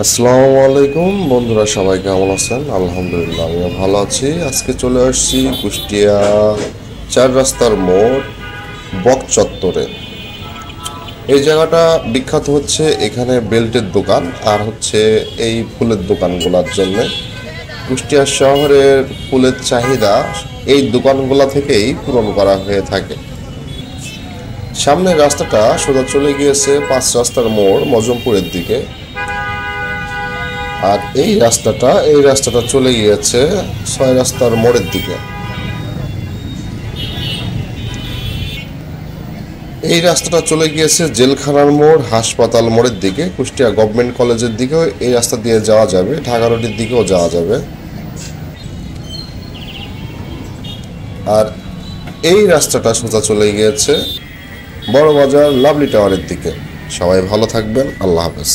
আসসালামু আলাইকুম বন্ধুরা, সবাই কেমন আছেন? আলহামদুলিল্লাহ, আমিও ভালো আছি। আজকে চলে আসছি কুষ্টিয়া চার রাস্তার মোড় বক চত্বরে। এই জায়গাটা বিখ্যাত হচ্ছে এখানে বেল্টের দোকান আর হচ্ছে এই ফুলের দোকানগুলোর জন্য। কুষ্টিয়া শহরের ফুলের চাহিদা এই দোকানগুলা থেকেই পূরণ করা হয়ে থাকে। সামনের রাস্তাটা সোজা চলে গিয়েছে 5 রাস্তার মোড় মজমপুরের দিকে, আর এই রাস্তাটা চলে গিয়েছে 6 রাস্তার মোড়ের দিকে। এই রাস্তাটা চলে গিয়েছে জেলখানার মোড়, হাসপাতাল মোড়ের দিকে। কুষ্টিয়া গভর্নমেন্ট কলেজের দিকেও এই রাস্তা দিয়ে যাওয়া যাবে, ঢাকা রোডের দিকেও যাওয়া যাবে। আর এই রাস্তাটা সোজা চলে গিয়েছে বড় বাজার লাভলি টাওয়ারের দিকে। সবাই ভালো থাকবেন, আল্লাহ হাফেজ।